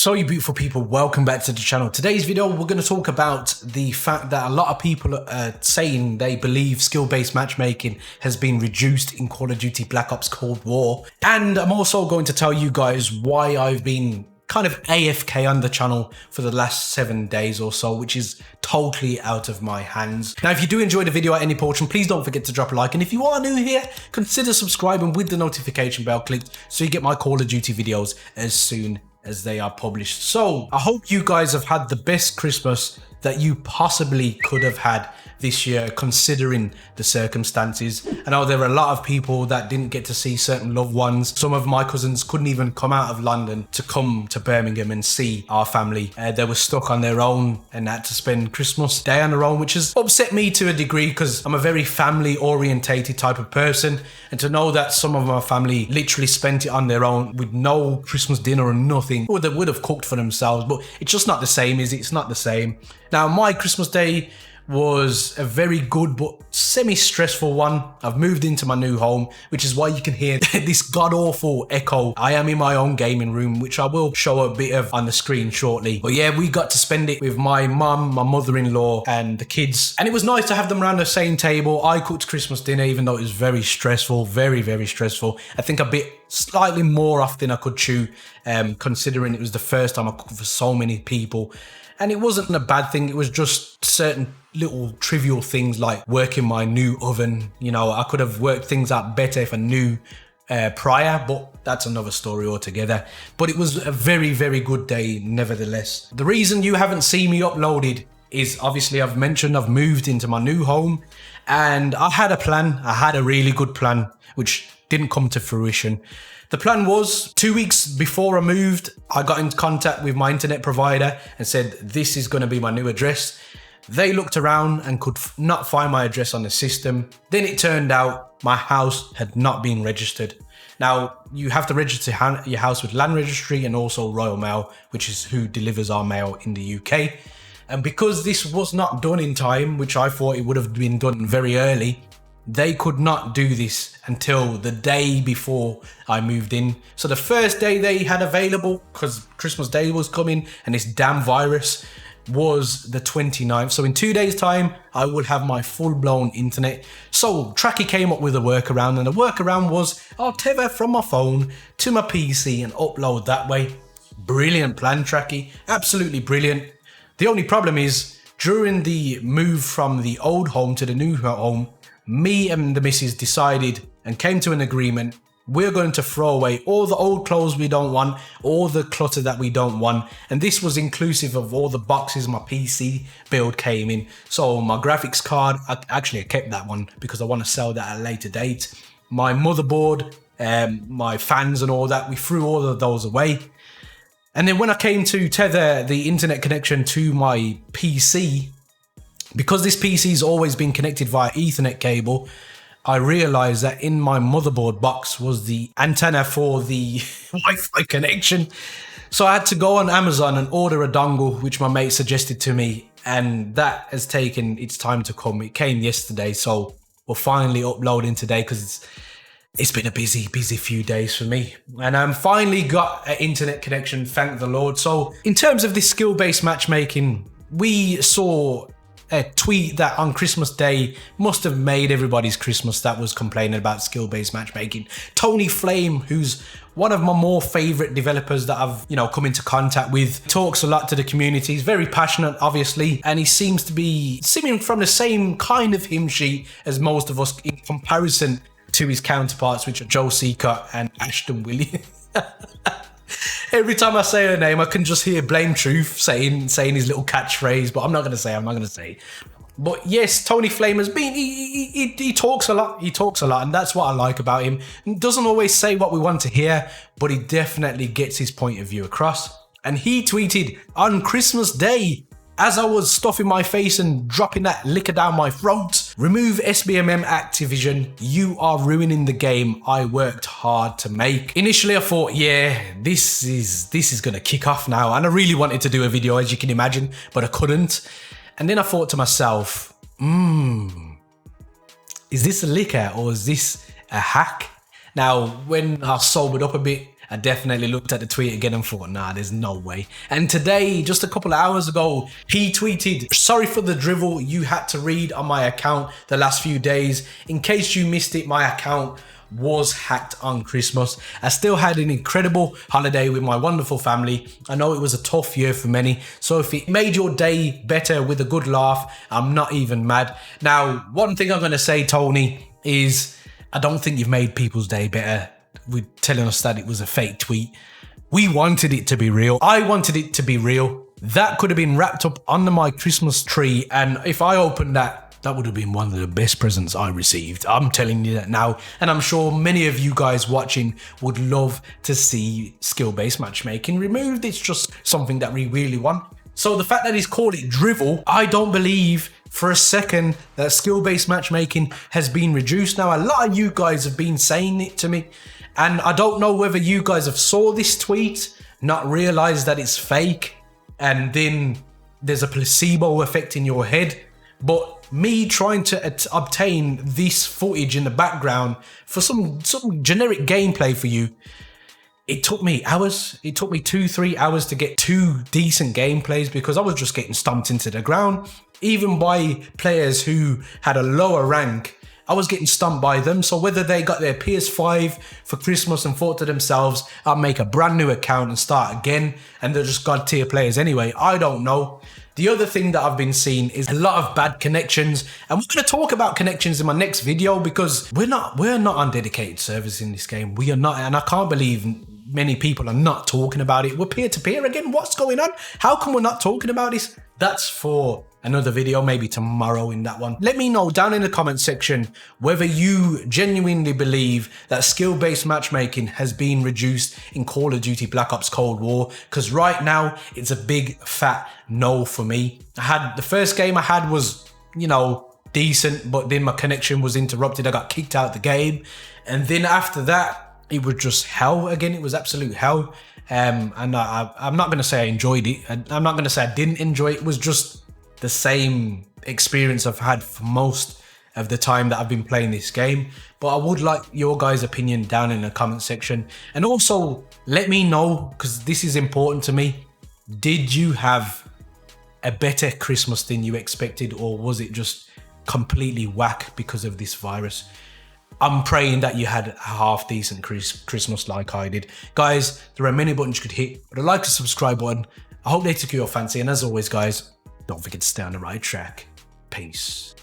So you beautiful people, welcome back to the channel. Today's video, we're going to talk about the fact that a lot of people are saying they believe skill-based matchmaking has been reduced in Call of Duty Black Ops Cold War. And I'm also going to tell you guys why I've been kind of AFK on the channel for the last 7 days or so, which is totally out of my hands. Now, if you do enjoy the video at any portion, please don't forget to drop a like. And if you are new here, consider subscribing with the notification bell clicked so you get my Call of Duty videos as soon as they are published. So I hope you guys have had the best Christmas that you possibly could have had this year, considering the circumstances. I know there are a lot of people that didn't get to see certain loved ones. Some of my cousins couldn't even come out of London to come to Birmingham and see our family. They were stuck on their own and had to spend Christmas Day on their own, which has upset me to a degree because I'm a very family orientated type of person. And to know that some of my family literally spent it on their own with no Christmas dinner or nothing, or they would have cooked for themselves, but it's just not the same, is it? It's not the same. Now, my Christmas Day was a very good but semi-stressful one. I've moved into my new home, which is why you can hear this god-awful echo. I am in my own gaming room, which I will show a bit of on the screen shortly. But yeah, we got to spend it with my mum, my mother-in-law, and the kids. And it was nice to have them around the same table. I cooked Christmas dinner, even though it was very stressful, very, very stressful. I think a bit slightly more off than I could chew, considering it was the first time I cooked for so many people. And it wasn't a bad thing. It was just certain little trivial things like working my new oven. You know, I could have worked things out better if I knew prior, but that's another story altogether. But it was a very, very good day nevertheless. The reason you haven't seen me uploaded is obviously I've mentioned I've moved into my new home and I had a plan. I had a really good plan, which didn't come to fruition. The plan was 2 weeks before I moved, I got in contact with my internet provider and said, this is going to be my new address. They looked around and could not find my address on the system. Then it turned out my house had not been registered. Now, you have to register your house with Land Registry and also Royal Mail, which is who delivers our mail in the UK. And because this was not done in time, which I thought it would have been done very early, they could not do this until the day before I moved in. So the first day they had available, because Christmas Day was coming and this damn virus, was the 29th. So in 2 days time, I would have my full-blown internet. So Trakky came up with a workaround, and the workaround was I'll tether from my phone to my PC and upload that way. Brilliant plan, Trakky. Absolutely brilliant. The only problem is during the move from the old home to the new home, me and the missus decided and came to an agreement. We're going to throw away all the old clothes we don't want, all the clutter that we don't want. And this was inclusive of all the boxes my PC build came in. So my graphics card, I kept that one because I want to sell that at a later date. My motherboard, my fans and all that, we threw all of those away. And then when I came to tether the internet connection to my PC, because this PC's always been connected via Ethernet cable, I realized that in my motherboard box was the antenna for the Wi-Fi connection. So I had to go on Amazon and order a dongle, which my mate suggested to me. And that has taken its time to come. It came yesterday. So we're finally uploading today because it's been a busy few days for me. And I finally got an internet connection, thank the Lord. So in terms of this skill-based matchmaking, we saw a tweet that on Christmas Day must have made everybody's Christmas that was complaining about skill-based matchmaking. Tony Flame, who's one of my more favorite developers that I've, come into contact with, talks a lot to the community. He's very passionate, obviously, and he seems to be singing from the same kind of hymn sheet as most of us in comparison to his counterparts, which are Joe Seacott and Ashton Williams. Every time I say her name, I can just hear Blame Truth saying his little catchphrase, but I'm not going to say. But yes, Tony Flame has been, he talks a lot. He talks a lot, and that's what I like about him. He doesn't always say what we want to hear, but he definitely gets his point of view across. And he tweeted on Christmas Day, as I was stuffing my face and dropping that liquor down my throat, remove SBMM Activision, you are ruining the game I worked hard to make. Initially I thought, yeah, this is gonna kick off now. And I really wanted to do a video, as you can imagine, but I couldn't. And then I thought to myself, is this a liquor or is this a hack? Now, when I sobered up a bit I definitely looked at the tweet again and thought, nah, there's no way. And today, just a couple of hours ago, he tweeted, sorry for the drivel you had to read on my account the last few days. In case you missed it, my account was hacked on Christmas. I still had an incredible holiday with my wonderful family. I know it was a tough year for many, so if it made your day better with a good laugh, I'm not even mad. Now, one thing I'm going to say, Tony, is I don't think you've made people's day better with telling us that it was a fake tweet. We wanted it to be real. I wanted it to be real. That could have been wrapped up under my Christmas tree, and if I opened that would have been one of the best presents I received. I'm telling you that now. And I'm sure many of you guys watching would love to see skill-based matchmaking removed. It's just something that we really want. So the fact that he's called it drivel, I don't believe for a second that skill-based matchmaking has been reduced. Now, a lot of you guys have been saying it to me, and I don't know whether you guys have saw this tweet, not realized that it's fake, and then there's a placebo effect in your head. But me trying to obtain this footage in the background for some generic gameplay for you, it took me hours. It took me 2-3 hours to get 2 decent gameplays because I was just getting stomped into the ground. Even by players who had a lower rank, I was getting stumped by them. So whether they got their PS5 for Christmas and thought to themselves, I'll make a brand new account and start again, and they're just god tier players anyway, I don't know. The other thing that I've been seeing is a lot of bad connections, and we're going to talk about connections in my next video because we're not on dedicated servers in this game. We are not, and I can't believe many people are not talking about it. We're peer-to-peer again. What's going on? How come we're not talking about this? That's for another video, maybe tomorrow in that one. Let me know down in the comment section whether you genuinely believe that skill-based matchmaking has been reduced in Call of Duty Black Ops Cold War, because right now it's a big fat no for me. The first game I had was, you know, decent, but then my connection was interrupted. I got kicked out the game, and then after that it was just hell again. It was absolute hell. And I'm not going to say I enjoyed it. I'm not going to say I didn't enjoy it. It was just the same experience I've had for most of the time that I've been playing this game. But I would like your guys' opinion down in the comment section. And also let me know, because this is important to me. Did you have a better Christmas than you expected, or was it just completely whack because of this virus? I'm praying that you had a half decent Christmas like I did. Guys, there are many buttons you could hit, but I like the subscribe button. I hope they took your fancy. And as always, guys, don't forget to stay on the right track. Peace.